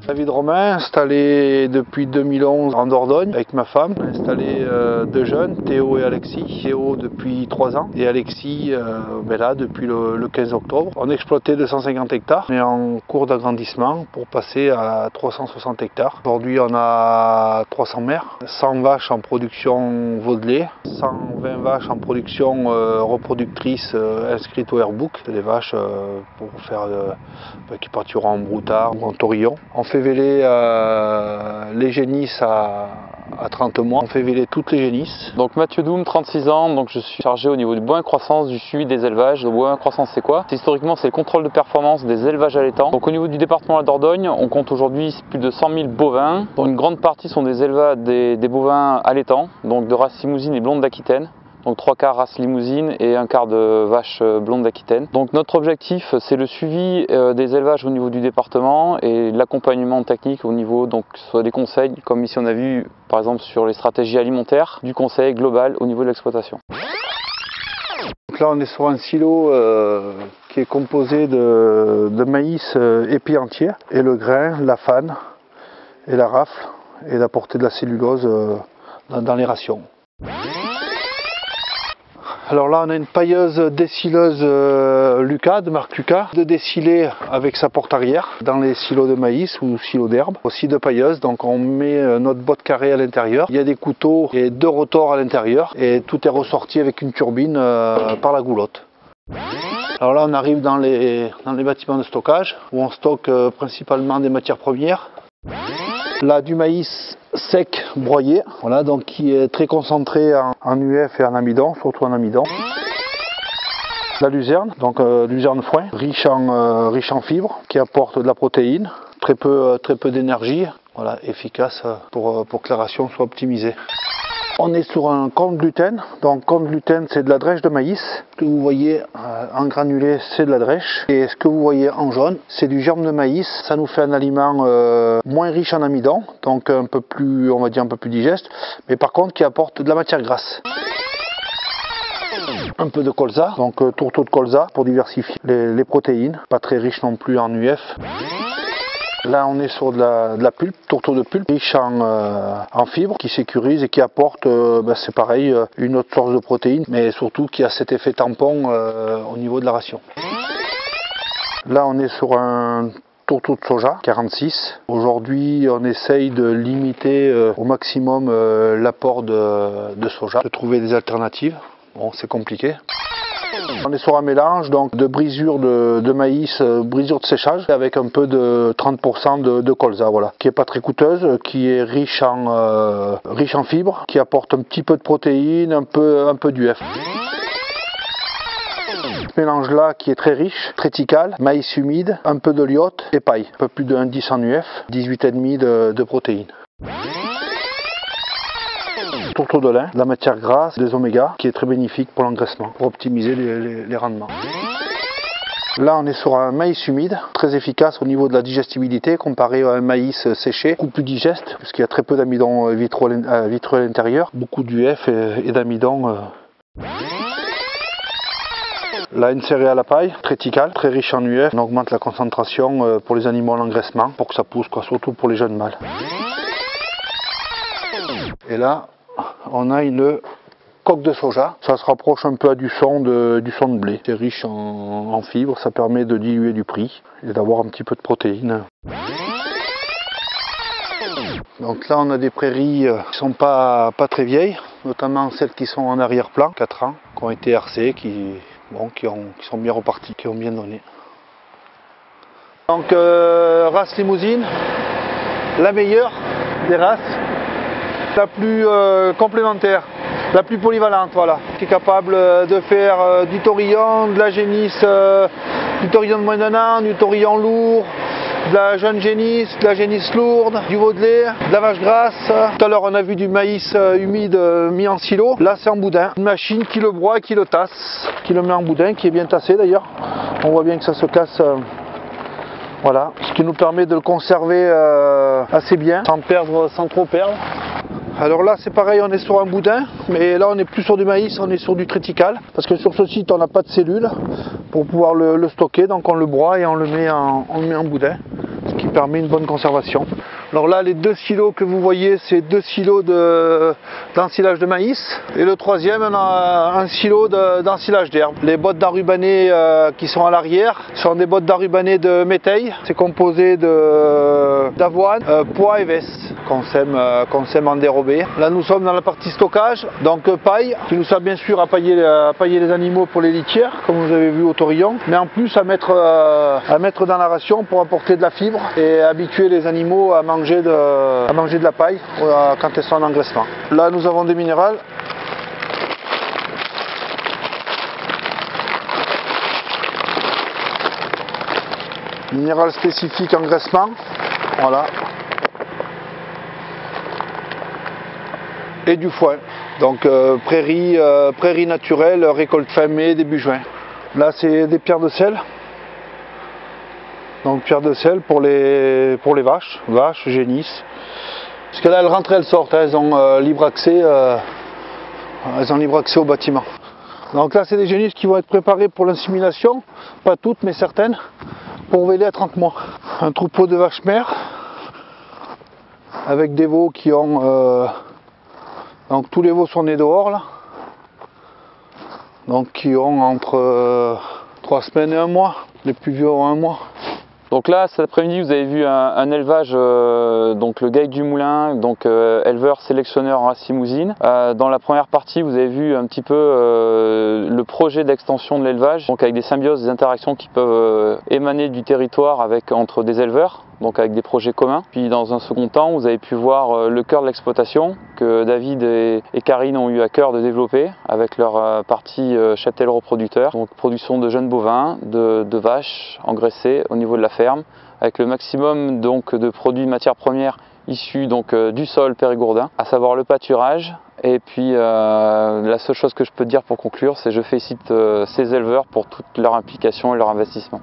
David Romain, installé depuis 2011 en Dordogne avec ma femme. On a installé deux jeunes, Théo et Alexis. Théo depuis 3 ans et Alexis là depuis le 15 octobre. On exploitait 250 hectares. On est en cours d'agrandissement pour passer à 360 hectares. Aujourd'hui on a 300 mères, 100 vaches en production veau de lait, 120 vaches en production reproductrices inscrites au Airbook. C'est des vaches pour faire qui partiront en broutard ou en taurillon. On fait véler les génisses à 30 mois. On fait véler toutes les génisses. Donc Mathieu Doum, 36 ans, donc je suis chargé au niveau du bovin croissance, du suivi des élevages. Le bovin croissance c'est quoi? Historiquement c'est le contrôle de performance des élevages allaitants. Donc au niveau du département de la Dordogne, on compte aujourd'hui plus de 100 000 bovins, dont une grande partie sont des élevages des bovins allaitants, donc de race limousine et blonde d'Aquitaine. Donc 3/4 race limousine et 1/4 de vache blonde d'Aquitaine. Donc notre objectif c'est le suivi des élevages au niveau du département et l'accompagnement technique au niveau, donc soit des conseils comme ici on a vu par exemple sur les stratégies alimentaires, du conseil global au niveau de l'exploitation. Donc là on est sur un silo qui est composé de maïs épi entier et le grain, la fanne et la rafle et d'apporter de la cellulose dans les rations. Alors là on a une pailleuse décileuse Lucas, de marque Lucas, de déciler avec sa porte arrière dans les silos de maïs ou silos d'herbe, aussi de pailleuse, donc on met notre botte carrée à l'intérieur, il y a des couteaux et 2 rotors à l'intérieur et tout est ressorti avec une turbine par la goulotte. Alors là on arrive dans les bâtiments de stockage où on stocke principalement des matières premières. Là du maïs sec broyé, voilà, donc qui est très concentré en UF et en amidon, surtout en amidon. La luzerne, donc luzerne foin, riche en fibres, qui apporte de la protéine, très peu d'énergie, voilà, efficace pour que la ration soit optimisée. On est sur un corn gluten, donc corn gluten c'est de la drèche de maïs. Ce que vous voyez en granulé c'est de la drèche et ce que vous voyez en jaune c'est du germe de maïs. Ça nous fait un aliment moins riche en amidon, donc un peu plus, on va dire un peu plus digeste, mais par contre qui apporte de la matière grasse. Un peu de colza, donc tourteau de colza pour diversifier les protéines, pas très riche non plus en UF. Là on est sur de la pulpe, tourteau de pulpe, riche en fibres, qui sécurise et qui apporte, c'est pareil, une autre source de protéines, mais surtout qui a cet effet tampon au niveau de la ration. Là on est sur un tourteau de soja, 46. Aujourd'hui on essaye de limiter au maximum l'apport de soja, de trouver des alternatives. Bon, c'est compliqué. On est sur un mélange donc de brisure de maïs, brisure de séchage avec un peu de 30% de colza, voilà, qui est pas très coûteuse, qui est riche en fibres, qui apporte un petit peu de protéines, un peu d'UF. Ce mélange là qui est très riche, triticale, maïs humide, un peu de lyote et paille, un peu plus de 1,10 en UF, 18,5 de protéines. Tourteau de lin, de la matière grasse, des oméga, qui est très bénéfique pour l'engraissement, pour optimiser les rendements. Là on est sur un maïs humide, très efficace au niveau de la digestibilité comparé à un maïs séché, beaucoup plus digeste, puisqu'il y a très peu d'amidon vitreux à l'intérieur, beaucoup d'UF et d'amidon. Là une céréale à paille, triticale, très riche en UF, on augmente la concentration pour les animaux à l'engraissement, pour que ça pousse, surtout pour les jeunes mâles. Et là, on a une coque de soja, ça se rapproche un peu du son de blé. C'est riche en fibres, ça permet de diluer du prix et d'avoir un petit peu de protéines. Donc là on a des prairies qui sont pas très vieilles, notamment celles qui sont en arrière-plan, 4 ans, qui ont été RC, qui sont bien reparties, qui ont bien donné. Donc race limousine, la meilleure des races, la plus complémentaire, la plus polyvalente, voilà, qui est capable de faire du taurillon, de la génisse, du taurillon de moins d'un an, du taurillon lourd, de la jeune génisse, de la génisse lourde, du veau de lait, de la vache grasse. Tout à l'heure on a vu du maïs humide mis en silo. Là c'est en boudin. Une machine qui le broie, qui le tasse, qui le met en boudin, qui est bien tassé d'ailleurs. On voit bien que ça se casse. Voilà, ce qui nous permet de le conserver assez bien, sans trop perdre. Alors là c'est pareil, on est sur un boudin, mais là on n'est plus sur du maïs, on est sur du triticale, parce que sur ce site on n'a pas de cellules pour pouvoir le stocker, donc on le broie et on le met en boudin, ce qui permet une bonne conservation. Alors là les 2 silos que vous voyez, c'est 2 silos d'ensilage de maïs, et le troisième on a un silo d'ensilage d'herbe. Les bottes d'enrubanné qui sont à l'arrière sont des bottes d'enrubanné de métail, c'est composé d'avoine, pois et veste qu'on sème en dérobé. Là nous sommes dans la partie stockage, donc paille, qui nous sert bien sûr à pailler les animaux pour les litières, comme vous avez vu au taurillon, mais en plus à mettre dans la ration pour apporter de la fibre et habituer les animaux à manger de la paille quand elles sont en engraissement. Là nous avons des minérales. Minéral spécifique engraissement, voilà. Et du foin, donc prairie naturelle, récolte fin mai, début juin. Là c'est des pierres de sel. Donc pierre de sel pour les vaches, génisses. Parce que là elles rentrent et elles sortent, elles ont libre accès au bâtiment. Donc là c'est des génisses qui vont être préparées pour l'insémination, pas toutes mais certaines, pour véler à 30 mois. Un troupeau de vaches mères, avec des veaux qui ont... donc tous les veaux sont nés dehors là. Donc qui ont entre 3 semaines et 1 mois, les plus vieux ont 1 mois. Donc là, cet après-midi, vous avez vu un élevage, donc le Gaec du Moulin, donc éleveur sélectionneur en race limousine. Dans la première partie, vous avez vu un petit peu le projet d'extension de l'élevage, donc avec des symbioses, des interactions qui peuvent émaner du territoire entre des éleveurs, donc avec des projets communs. Puis dans un second temps, vous avez pu voir le cœur de l'exploitation que David et Karine ont eu à cœur de développer avec leur partie cheptel reproducteur, donc production de jeunes bovins, de vaches engraissées au niveau de la ferme, avec le maximum donc de produits de matières premières issus donc du sol périgourdin, à savoir le pâturage. Et puis la seule chose que je peux dire pour conclure, c'est que je félicite ces éleveurs pour toute leur implication et leur investissement.